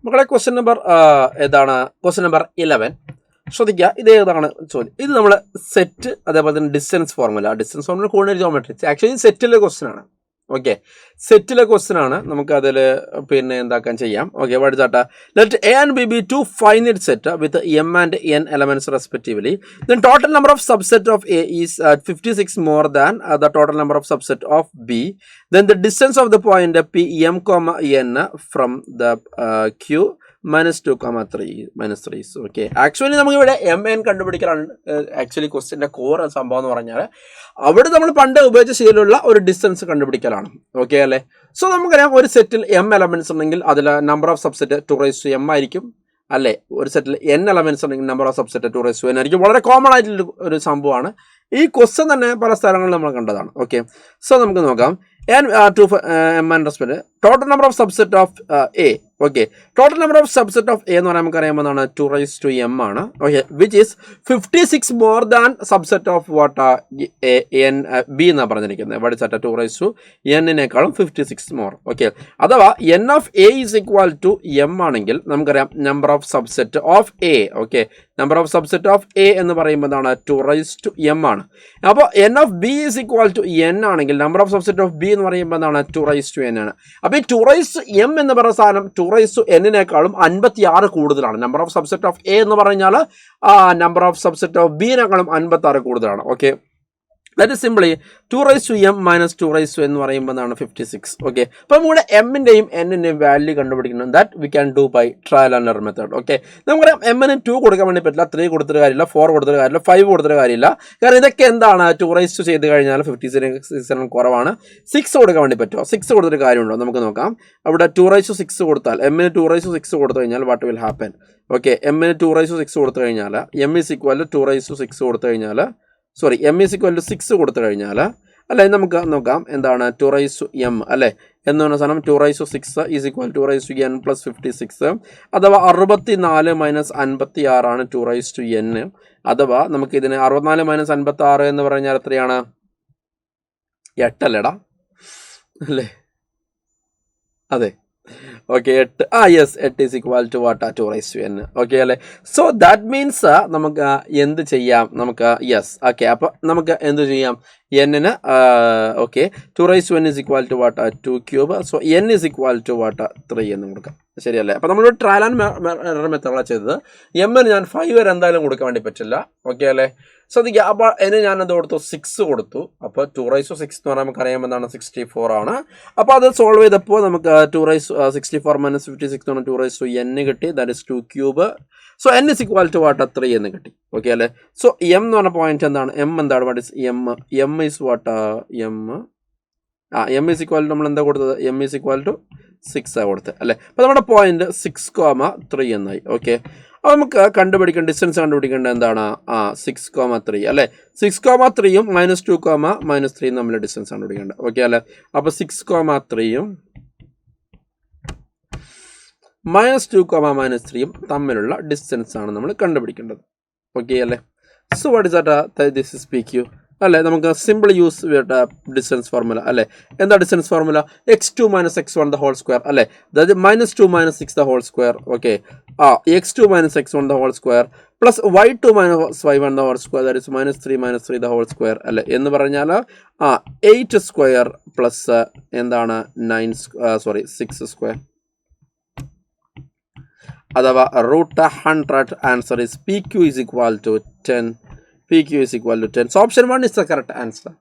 മക്കളെ question number ഏതാണ്? Question number 11 ശ്രദ്ധിക്കുക. ഇത് ഏതാണ് ചോദ്യം? ഇത് നമ്മൾ സെറ്റ് അതേപോലെ തന്നെ distance formula coordinate geometry actually സെറ്റിലെ ക്വസ്റ്റ്യൻ ആണ്. ഓക്കെ, സെറ്റിലെ ക്വസ്റ്റ്യൻ ആണ്. നമുക്ക് അതിൽ പിന്നെ എന്താക്കാൻ ചെയ്യാം. ഓക്കെ, പഠിച്ചാട്ട let A and B be two finite set with M and N elements respectively. Then total number of subset of A is 56 more than the total number of subset of B. Then the distance of the point P m comma n from the Q -2,3 okay. Actually നമുക്ക് ഇവിടെ M N കണ്ടുപിടിക്കലാണ് actually ക്വസ്റ്റ്യൻ്റെ core സംഭവം എന്ന് പറഞ്ഞാൽ അവിടെ നമ്മൾ പണ്ട് ഉപയോഗിച്ച ശീലമുള്ള ഒരു ഡിസ്റ്റൻസ് കണ്ടുപിടിക്കലാണ്. ഓക്കെ അല്ലേ? സോ നമുക്കറിയാം ഒരു സെറ്റിൽ എം എലമെന്റ്സ് ഉണ്ടെങ്കിൽ അതിൽ നമ്പർ ഓഫ് സബ്സെറ്റ് 2m ആയിരിക്കും അല്ലേ. ഒരു സെറ്റിൽ n എലമെന്റ്സ് ഉണ്ടെങ്കിൽ നമ്പർ ഓഫ് സബ്സെറ്റ് 2n ആയിരിക്കും. വളരെ കോമൺ ആയിട്ടുള്ള ഒരു സംഭവമാണ്. ഈ ക്വസ്റ്റ്യൻ തന്നെ പല സ്ഥലങ്ങളിൽ നമ്മൾ കണ്ടതാണ്. ഓക്കെ, സോ നമുക്ക് നോക്കാം. Total number of subset of A. Okay, total number of subset of A എന്ന് പറയാൻ നമുക്ക് അറിയാവുന്നതാണ് 2m ആണ്. Okay, which is 56 more than subset of what N B എന്നാണ് പറഞ്ഞിരിക്കുന്നത്. പഠിച്ചാട്ട 2n-നേക്കാളും 56 മോർ. ഓക്കെ, അഥവാ N of A is equal to M ആണെങ്കിൽ നമുക്കറിയാം number of subset of A. Okay, number of subset of A എന്ന് പറയുമ്പോൾ എന്താണ് 2m ആണ്. അപ്പോൾ N of B is equal to N ആണെങ്കിൽ number of subset of B എന്ന് പറയുമ്പോൾ എന്താണ് 2n ആണ്. അപ്പോൾ ഈ 2m എന്ന് പറയുന്ന സാധനം 2n-നേക്കാളും 56 കൂടുതലാണ്. Number of subset of A എന്ന് പറഞ്ഞാൽ നമ്പർ ഓഫ് സബ്സെറ്റ് ഓഫ് ബിനേക്കാളും 56 കൂടുതലാണ്. Okay, that is simply 2m - 2 എന്ന് പറയുമ്പോൾ എന്താണ് 56. ഓക്കെ, അപ്പോൾ നമ്മുടെ എമ്മിൻ്റെയും എന്നിൻ്റെയും വാല്യൂ കണ്ടുപിടിക്കുന്നത് that we can do by trial and error method. Okay, നമുക്കറിയാം എമ്മിന് 2 കൊടുക്കാൻ വേണ്ടി പറ്റില്ല, 3 കൊടുത്തിട്ട് കാര്യമില്ല, 4 കൊടുത്തിട്ട് കാര്യമില്ല, 5 കൊടുത്തിട്ട് കാര്യമില്ല. കാരണം ഇതൊക്കെ എന്താണ് 2 ചെയ്ത് കഴിഞ്ഞാൽ 56 കുറവാണ്. 6 കൊടുക്കാൻ വേണ്ടി പറ്റുമോ? 6 കൊടുത്തിട്ട് കാര്യമുണ്ടോ? നമുക്ക് നോക്കാം. അവിടെ 2 കൊടുത്താൽ എമ്മിന് 2 കൊടുത്തു കഴിഞ്ഞാൽ വാട്ട് വിൽ ഹാപ്പൻ? ഓക്കെ, എമ്മിന് 2 കൊടുത്തു കഴിഞ്ഞാൽ എം ഈസ് ഈക്വൽ 2 കൊടുത്തു കഴിഞ്ഞാൽ എം ഈസ് ഈക്വൽ 6 കൊടുത്തു കഴിഞ്ഞാൽ അല്ലെ നമുക്ക് നോക്കാം എന്താണ് 2m അല്ലെ എന്ന് പറഞ്ഞ സാധനം 2 ഈസ് ഈക്വൽ 2n + 56 അഥവാ 64 - 56 ആണ് 2n. അഥവാ നമുക്ക് ഇതിന് 64 - 56 എന്ന് പറഞ്ഞാൽ എത്രയാണ്? 8 അല്ലേടാ അല്ലേ? അതെ, okay, 8. Yes, 8 is equal to what 2n. Okay അല്ലേ? സോ ദാറ്റ് മീൻസ് നമുക്ക് എന്ത് ചെയ്യാം? നമുക്ക് യെസ്, ഓക്കെ, അപ്പോൾ നമുക്ക് എന്ത് ചെയ്യാം? എന്നിന് okay 2n is equal to what 2³. So n is equal to what 3 എന്ന് കൊടുക്കാം. ശരിയല്ലേ? അപ്പോൾ നമ്മൾ ട്രയൽ ആൻഡ് എറർ മെത്തേഡാണ് ചെയ്തത്. എമ്മിന് ഞാൻ 5 വരെ എന്തായാലും കൊടുക്കാൻ വേണ്ടി പറ്റില്ല. ഓക്കെ അല്ലേ? ശ്രദ്ധിക്കുക. അപ്പോൾ അതിന് ഞാനത് കൊടുത്തു 6 കൊടുത്തു. അപ്പോൾ 2 എന്ന് പറഞ്ഞാൽ നമുക്ക് അറിയാമെന്നാണ് 64 ആണ്. അപ്പോൾ അത് സോൾവ് ചെയ്തപ്പോൾ നമുക്ക് 64 - 56 എന്ന് പറഞ്ഞാൽ 2n കിട്ടി. That is 2³. So n is equal to what 3 എന്ന് കിട്ടി. ഓക്കെ അല്ലേ? സോ എം എന്ന് പറഞ്ഞ പോയിന്റ് എന്താണ്? എം എന്താണ്? What is M is what M is equal to നമ്മൾ എന്താ കൊടുത്തത്? എം ഈസ് ഈക്വൽ ടു 6 കൊടുത്തത് അല്ലേ? അപ്പോൾ നമ്മുടെ പോയിന്റ് 6,3 എന്നായി. ഓക്കെ, അപ്പോൾ നമുക്ക് ഡിസ്റ്റൻസ് കണ്ടുപിടിക്കേണ്ടത് എന്താണ്? 6,3 അല്ലേ? 6,3യും -2, -3 തമ്മിൽ ഡിസ്റ്റൻസ് കണ്ടുപിടിക്കേണ്ടത്. ഓക്കെ അല്ലേ? അപ്പോൾ 6,3യും -2, -3യും തമ്മിലുള്ള ഡിസ്റ്റൻസ് ആണ് നമ്മൾ കണ്ടുപിടിക്കേണ്ടത്. ഓക്കെ അല്ലേ? So what is that? This is PQ അല്ലേ? നമുക്ക് സിമ്പിൾ യൂസ് ഡിസ്റ്റൻസ് ഫോർമുല അല്ലേ? എന്താ distance formula? x2 - x1 the whole square അല്ലേ? അതായത് -2 - 6 the whole square. Okay, x2 - x1 the whole square plus y2 - y1 the whole square, that is -3 - 3 the whole square അല്ലേ? എന്ന് പറഞ്ഞാൽ 8 square plus എന്താണ് 6 square അഥവാ √100. Answer is PQ is equal to 10. PQ is equal to 10. So option 1 is the correct answer.